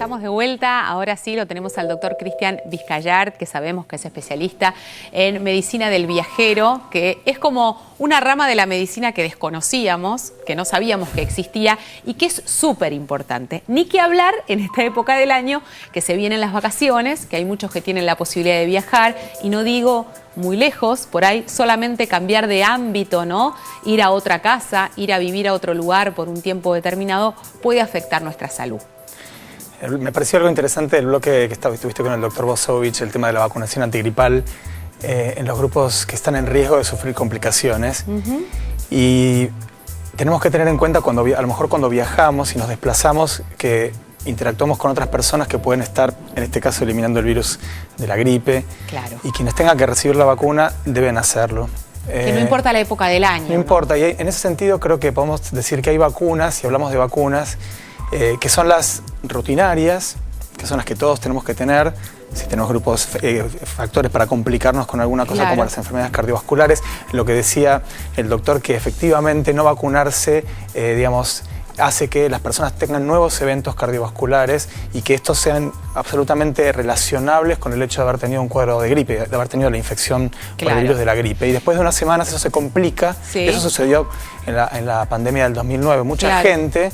Estamos de vuelta, ahora sí lo tenemos al doctor Cristian Vizcayart, que sabemos que es especialista en medicina del viajero, que es como una rama de la medicina que desconocíamos, que no sabíamos que existía y que es súper importante. Ni que hablar en esta época del año, que se vienen las vacaciones, que hay muchos que tienen la posibilidad de viajar, y no digo muy lejos, por ahí solamente cambiar de ámbito, ¿no? Ir a otra casa, ir a vivir a otro lugar por un tiempo determinado, puede afectar nuestra salud. Me pareció algo interesante el bloque que estuviste con el doctor Bosovich, el tema de la vacunación antigripal en los grupos que están en riesgo de sufrir complicaciones. Y tenemos que tener en cuenta, a lo mejor cuando viajamos y nos desplazamos, que interactuamos con otras personas que pueden estar, en este caso, eliminando el virus de la gripe. Claro. Y quienes tengan que recibir la vacuna deben hacerlo. Que no importa la época del año. No importa, y en ese sentido creo que podemos decir que hay vacunas, si hablamos de vacunas, que son las rutinarias, que son las que todos tenemos que tener, si tenemos grupos, factores para complicarnos con alguna cosa, claro, como las enfermedades cardiovasculares. Lo que decía el doctor, que efectivamente no vacunarse, hace que las personas tengan nuevos eventos cardiovasculares y que estos sean absolutamente relacionables con el hecho de haber tenido un cuadro de gripe, de haber tenido la infección, claro, por el virus de la gripe. Y después de unas semanas eso se complica. Sí. Eso sucedió en la pandemia del 2009. Mucha, claro, gente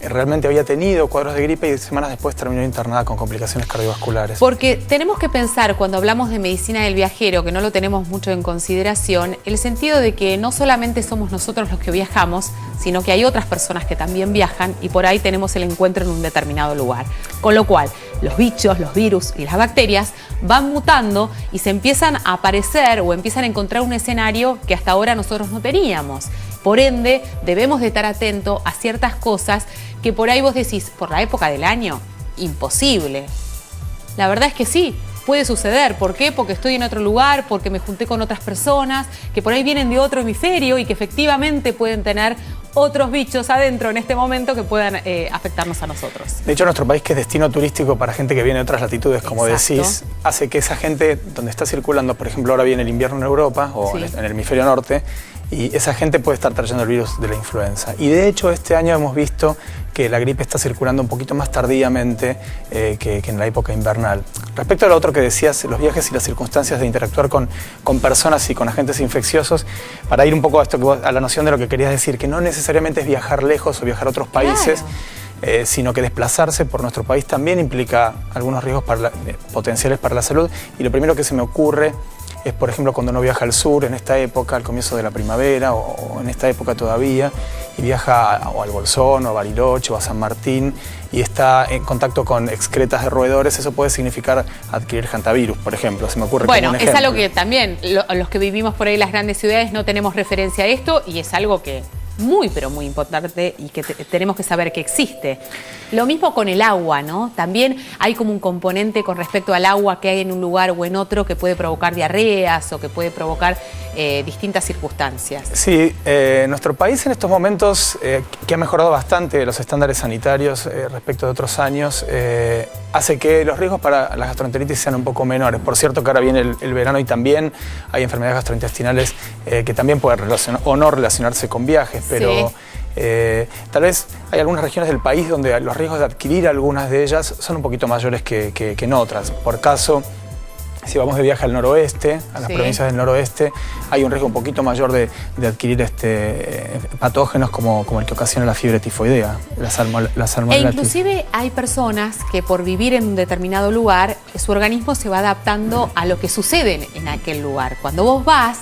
realmente había tenido cuadros de gripe y semanas después terminó internada con complicaciones cardiovasculares. Porque tenemos que pensar, cuando hablamos de medicina del viajero, que no lo tenemos mucho en consideración, el sentido de que no solamente somos nosotros los que viajamos, sino que hay otras personas que también viajan y por ahí tenemos el encuentro en un determinado lugar. Con lo cual, los bichos, los virus y las bacterias van mutando y se empiezan a aparecer o empiezan a encontrar un escenario que hasta ahora nosotros no teníamos. Por ende, debemos de estar atentos a ciertas cosas que por ahí vos decís, por la época del año, imposible. La verdad es que sí, puede suceder. ¿Por qué? Porque estoy en otro lugar, porque me junté con otras personas, que por ahí vienen de otro hemisferio y que efectivamente pueden tener otros bichos adentro en este momento que puedan afectarnos a nosotros. De hecho, nuestro país, que es destino turístico para gente que viene de otras latitudes, como, exacto, decís, hace que esa gente, donde está circulando, por ejemplo, ahora viene el invierno en Europa o sí, en el hemisferio norte, y esa gente puede estar trayendo el virus de la influenza. Y de hecho, este año hemos visto que la gripe está circulando un poquito más tardíamente que en la época invernal. Respecto a lo otro que decías, los viajes y las circunstancias de interactuar con personas y con agentes infecciosos, para ir un poco a la noción de lo que querías decir, que no necesariamente es viajar lejos o viajar a otros países, claro, sino que desplazarse por nuestro país también implica algunos riesgos potenciales para la salud. Y lo primero que se me ocurre es, por ejemplo, cuando uno viaja al sur en esta época, al comienzo de la primavera o en esta época todavía, y viaja o al Bolsón o a Bariloche o a San Martín y está en contacto con excretas de roedores, eso puede significar adquirir hantavirus, por ejemplo. Se me ocurre como un ejemplo. Es algo que también los que vivimos por ahí en las grandes ciudades no tenemos referencia a esto y es algo que muy, pero muy importante y que tenemos que saber que existe. Lo mismo con el agua, ¿no? También hay como un componente con respecto al agua que hay en un lugar o en otro que puede provocar diarreas o que puede provocar distintas circunstancias. Sí, nuestro país en estos momentos, que ha mejorado bastante los estándares sanitarios respecto de otros años, hace que los riesgos para la gastroenteritis sean un poco menores. Por cierto que ahora viene el verano y también hay enfermedades gastrointestinales que también pueden o no relacionarse con viajes, pero sí, tal vez hay algunas regiones del país donde los riesgos de adquirir algunas de ellas son un poquito mayores que en otras. Por caso, si vamos de viaje al noroeste, a las, sí, provincias del noroeste, hay un riesgo un poquito mayor de adquirir patógenos como el que ocasiona la fiebre tifoidea, la salmonela. E inclusive hay personas que por vivir en un determinado lugar, su organismo se va adaptando a lo que sucede en aquel lugar. Cuando vos vas,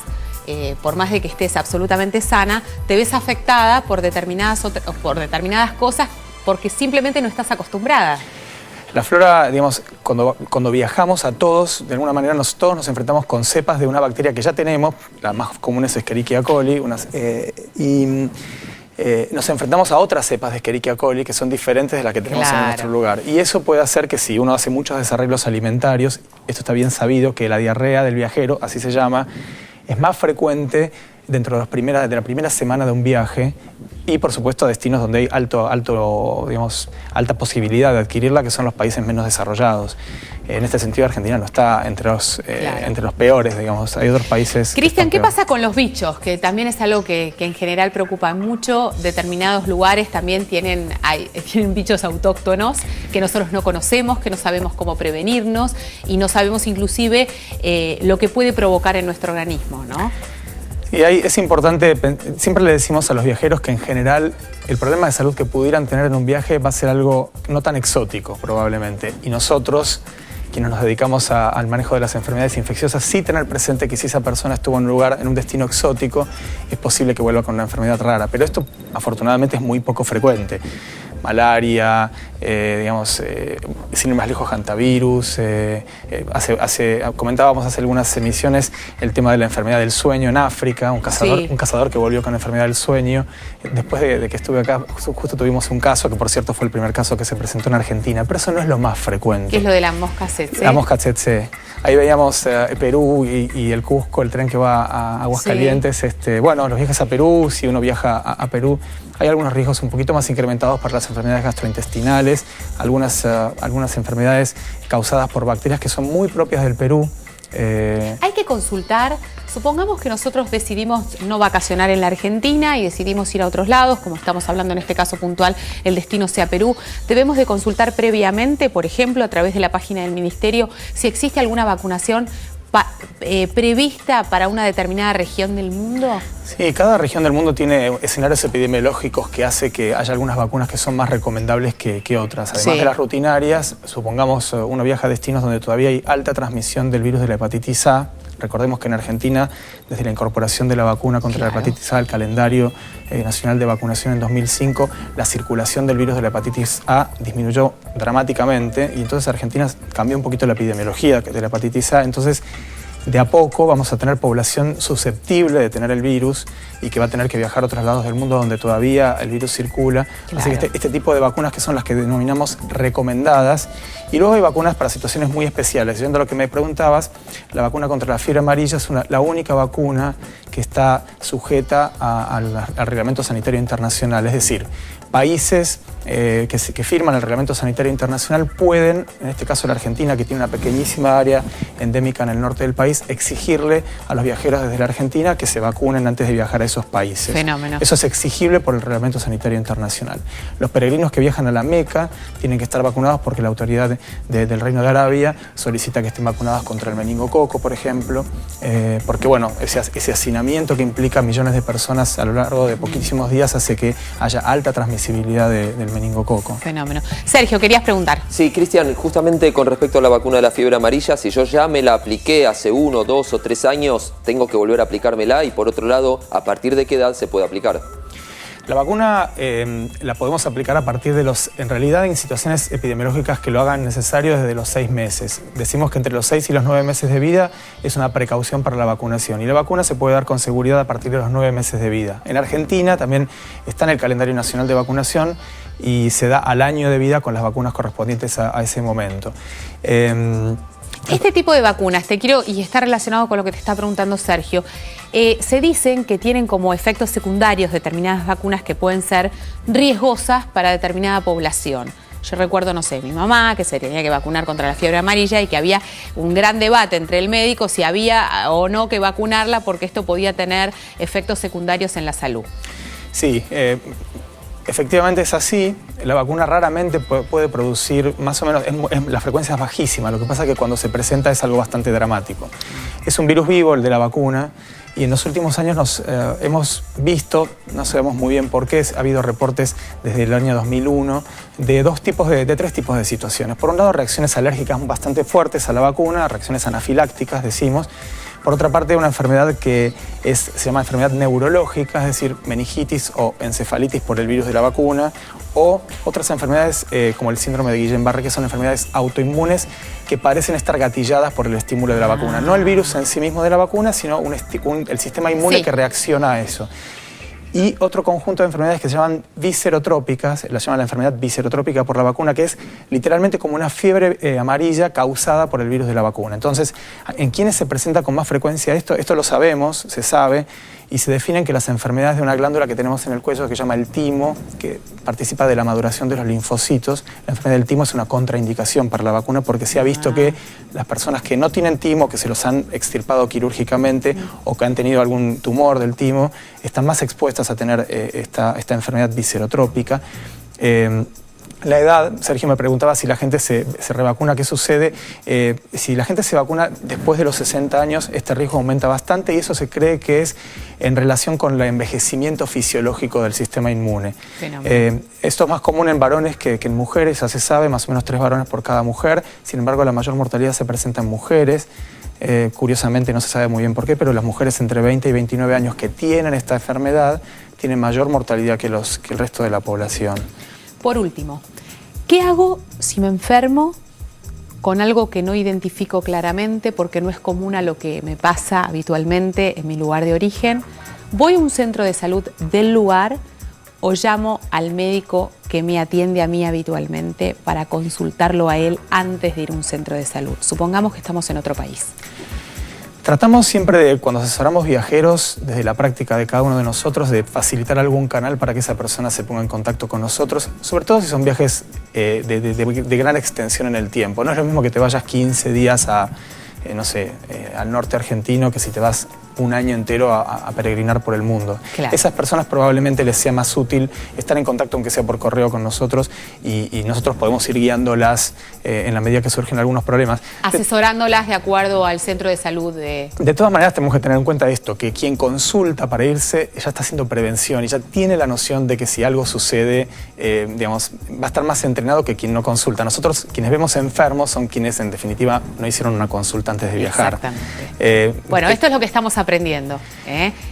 por más de que estés absolutamente sana, te ves afectada por determinadas cosas porque simplemente no estás acostumbrada. La flora, digamos, cuando viajamos a todos, de alguna manera todos nos enfrentamos con cepas de una bacteria que ya tenemos, la más común es Escherichia coli, nos enfrentamos a otras cepas de Escherichia coli que son diferentes de las que tenemos, claro, en nuestro lugar. Y eso puede hacer que si uno hace muchos desarreglos alimentarios, esto está bien sabido, que la diarrea del viajero, así se llama, es más frecuente dentro de la primera semana de un viaje y, por supuesto, a destinos donde hay alta posibilidad de adquirirla, que son los países menos desarrollados. En este sentido, Argentina no está entre los peores, digamos. Hay otros países... Cristian, ¿qué pasa con los bichos? Que también es algo que en general preocupa mucho. Determinados lugares también tienen bichos autóctonos que nosotros no conocemos, que no sabemos cómo prevenirnos y no sabemos inclusive lo que puede provocar en nuestro organismo, ¿no? Y ahí es importante, siempre le decimos a los viajeros que en general el problema de salud que pudieran tener en un viaje va a ser algo no tan exótico probablemente. Y nosotros, quienes nos dedicamos al manejo de las enfermedades infecciosas, sí tener presente que si esa persona estuvo en un lugar, en un destino exótico, es posible que vuelva con una enfermedad rara. Pero esto afortunadamente es muy poco frecuente. Malaria, sin ir más lejos, hantavirus. Comentábamos hace algunas emisiones el tema de la enfermedad del sueño en África, un cazador que volvió con enfermedad del sueño. Después de que estuve acá, justo tuvimos un caso, que por cierto fue el primer caso que se presentó en Argentina, pero eso no es lo más frecuente. ¿Qué es lo de la mosca tsetse? La mosca tsetse. Ahí veíamos Perú y el Cusco, el tren que va a Aguascalientes. Bueno, los viajes a Perú, si uno viaja a Perú, hay algunos riesgos un poquito más incrementados para las enfermedades gastrointestinales, algunas enfermedades causadas por bacterias que son muy propias del Perú. Hay que consultar. Supongamos que nosotros decidimos no vacacionar en la Argentina y decidimos ir a otros lados, como estamos hablando en este caso puntual, el destino sea Perú. Debemos de consultar previamente, por ejemplo, a través de la página del Ministerio, si existe alguna vacunación prevista para una determinada región del mundo. Sí, cada región del mundo tiene escenarios epidemiológicos que hace que haya algunas vacunas que son más recomendables que otras. Además de las rutinarias, supongamos uno viaja a destinos donde todavía hay alta transmisión del virus de la hepatitis A. Recordemos que en Argentina, desde la incorporación de la vacuna contra la hepatitis A al calendario nacional de vacunación en 2005, la circulación del virus de la hepatitis A disminuyó dramáticamente y entonces Argentina cambió un poquito la epidemiología de la hepatitis A. Entonces, de a poco vamos a tener población susceptible de tener el virus y que va a tener que viajar a otros lados del mundo donde todavía el virus circula. Así que este tipo de vacunas que son las que denominamos recomendadas. Y luego hay vacunas para situaciones muy especiales. Yendo a lo que me preguntabas, la vacuna contra la fiebre amarilla es la única vacuna que está sujeta al Reglamento Sanitario Internacional. Es decir, países que firman el Reglamento Sanitario Internacional pueden, en este caso la Argentina, que tiene una pequeñísima área endémica en el norte del país, exigirle a los viajeros desde la Argentina que se vacunen antes de viajar a esos países. Fenómeno. Eso es exigible por el Reglamento Sanitario Internacional. Los peregrinos que viajan a la Meca tienen que estar vacunados porque la autoridad del Reino de Arabia solicita que estén vacunados contra el meningococo, por ejemplo, porque bueno, ese hacinamiento que implica millones de personas a lo largo de poquísimos días hace que haya alta transmisibilidad del meningococo. Fenómeno. Sergio, querías preguntar. Sí, Cristian, justamente con respecto a la vacuna de la fiebre amarilla, si yo ya me la apliqué hace 1, 2 o 3 años, ¿tengo que volver a aplicármela? Y por otro lado, ¿a partir de qué edad se puede aplicar? La vacuna la podemos aplicar a partir de en realidad en situaciones epidemiológicas que lo hagan necesario desde los 6 meses. Decimos que entre los 6 y los 9 meses de vida es una precaución para la vacunación y la vacuna se puede dar con seguridad a partir de los 9 meses de vida. En Argentina también está en el calendario nacional de vacunación y se da al año de vida con las vacunas correspondientes a ese momento. Este tipo de vacunas, y está relacionado con lo que te está preguntando Sergio, se dicen que tienen como efectos secundarios determinadas vacunas que pueden ser riesgosas para determinada población. Yo recuerdo, no sé, mi mamá que se tenía que vacunar contra la fiebre amarilla y que había un gran debate entre el médico si había o no que vacunarla porque esto podía tener efectos secundarios en la salud. Sí, efectivamente es así. La vacuna raramente puede producir, más o menos, la frecuencia es bajísima. Lo que pasa es que cuando se presenta es algo bastante dramático. Es un virus vivo, el de la vacuna, y en los últimos años hemos visto, no sabemos muy bien por qué, ha habido reportes desde el año 2001 de tres tipos de situaciones. Por un lado, reacciones alérgicas bastante fuertes a la vacuna, reacciones anafilácticas, decimos. Por otra parte, una enfermedad que se llama enfermedad neurológica, es decir, meningitis o encefalitis por el virus de la vacuna, o otras enfermedades como el síndrome de Guillain-Barré, que son enfermedades autoinmunes que parecen estar gatilladas por el estímulo de la vacuna. No el virus en sí mismo de la vacuna, sino el sistema inmune que reacciona a eso. y otro conjunto de enfermedades que se llaman viscerotrópicas, la llaman la enfermedad viscerotrópica por la vacuna, que es literalmente como una fiebre amarilla causada por el virus de la vacuna. Entonces, ¿en quiénes se presenta con más frecuencia esto? Esto lo sabemos, se sabe, y se definen que las enfermedades de una glándula que tenemos en el cuello, que se llama el timo, que participa de la maduración de los linfocitos, la enfermedad del timo es una contraindicación para la vacuna porque se ha visto que las personas que no tienen timo, que se los han extirpado quirúrgicamente o que han tenido algún tumor del timo, están más expuestas a tener esta enfermedad viscerotrópica. La edad, Sergio me preguntaba si la gente se revacuna, ¿qué sucede? Si la gente se vacuna después de los 60 años, este riesgo aumenta bastante y eso se cree que es en relación con el envejecimiento fisiológico del sistema inmune. Esto es más común en varones que en mujeres, ya se sabe, más o menos 3 varones por cada mujer. Sin embargo, la mayor mortalidad se presenta en mujeres. Curiosamente, no se sabe muy bien por qué, pero las mujeres entre 20 y 29 años que tienen esta enfermedad tienen mayor mortalidad que el resto de la población. Por último, ¿qué hago si me enfermo con algo que no identifico claramente porque no es común a lo que me pasa habitualmente en mi lugar de origen? ¿Voy a un centro de salud del lugar o llamo al médico que me atiende a mí habitualmente para consultarlo a él antes de ir a un centro de salud? Supongamos que estamos en otro país. Tratamos siempre de, cuando asesoramos viajeros, desde la práctica de cada uno de nosotros, de facilitar algún canal para que esa persona se ponga en contacto con nosotros, sobre todo si son viajes de gran extensión en el tiempo. No es lo mismo que te vayas 15 días no sé, al norte argentino que si te vas un año entero a peregrinar por el mundo. Claro. Esas personas probablemente les sea más útil estar en contacto, aunque sea por correo, con nosotros y nosotros podemos ir guiándolas en la medida que surgen algunos problemas. Asesorándolas de acuerdo al centro de salud de... De todas maneras tenemos que tener en cuenta esto, que quien consulta para irse ya está haciendo prevención y ya tiene la noción de que si algo sucede, digamos, va a estar más entrenado que quien no consulta. Nosotros, quienes vemos enfermos, son quienes en definitiva no hicieron una consulta antes de viajar. Exactamente. Bueno, esto es lo que estamos aprendiendo.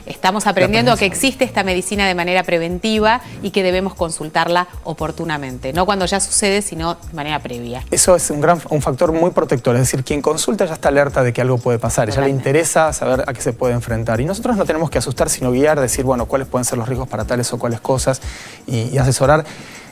Estamos aprendiendo que existe esta medicina de manera preventiva y que debemos consultarla oportunamente. No cuando ya sucede, sino de manera previa. Eso es un factor muy protector. Es decir, quien consulta ya está alerta de que algo puede pasar. Ya le interesa saber a qué se puede enfrentar. Y nosotros no tenemos que asustar, sino guiar, decir, bueno, cuáles pueden ser los riesgos para tales o cuáles cosas y asesorar.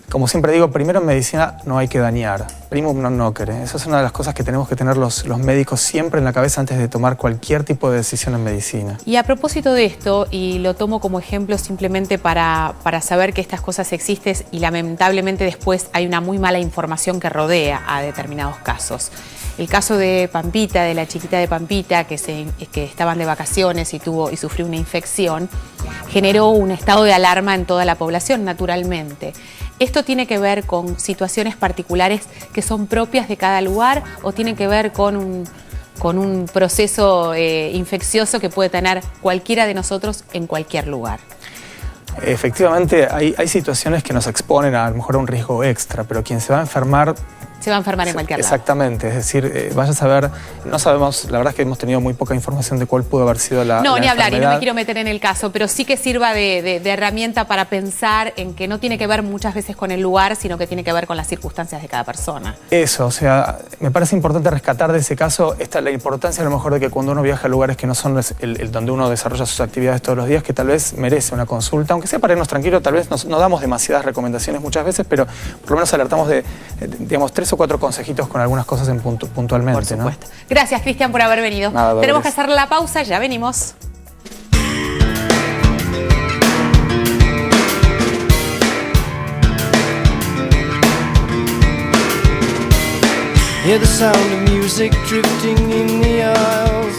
Como siempre digo, primero en medicina no hay que dañar. Primum non nocere. Esa es una de las cosas que tenemos que tener los médicos siempre en la cabeza antes de tomar cualquier tipo de decisión en medicina. Y a propósito de esto, y lo tomo como ejemplo simplemente para saber que estas cosas existen y lamentablemente después hay una muy mala información que rodea a determinados casos. El caso de Pampita, de la chiquita de Pampita, que estaban de vacaciones y sufrió una infección, generó un estado de alarma en toda la población, naturalmente. ¿Esto tiene que ver con situaciones particulares que son propias de cada lugar o tiene que ver con un proceso infeccioso que puede tener cualquiera de nosotros en cualquier lugar? Efectivamente, hay situaciones que nos exponen a lo mejor a un riesgo extra, pero quien se va a enfermar... Se va a enfermar en cualquier lado. Exactamente, es decir, vaya a saber, no sabemos, la verdad es que hemos tenido muy poca información de cuál pudo haber sido la No, ni hablar, enfermedad. y no me quiero meter en el caso, pero sí que sirva de herramienta para pensar en que no tiene que ver muchas veces con el lugar, sino que tiene que ver con las circunstancias de cada persona. Eso, o sea, me parece importante rescatar de ese caso la importancia a lo mejor de que cuando uno viaja a lugares que no son donde uno desarrolla sus actividades todos los días, que tal vez merece una consulta, aunque sea para irnos tranquilos, tal vez no damos demasiadas recomendaciones muchas veces, pero por lo menos alertamos de, digamos, 3 o 4 consejitos con algunas cosas puntualmente. Por supuesto. ¿No? Gracias, Cristian, por haber venido. Nada, tenemos que hacer la pausa, ya venimos. Hear the sound of music drifting in the aisles.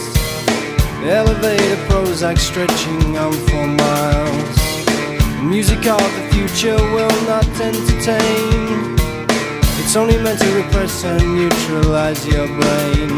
The elevator Prozac stretching on for miles. The music of the future will not entertain. It's only meant to repress and neutralize your brain.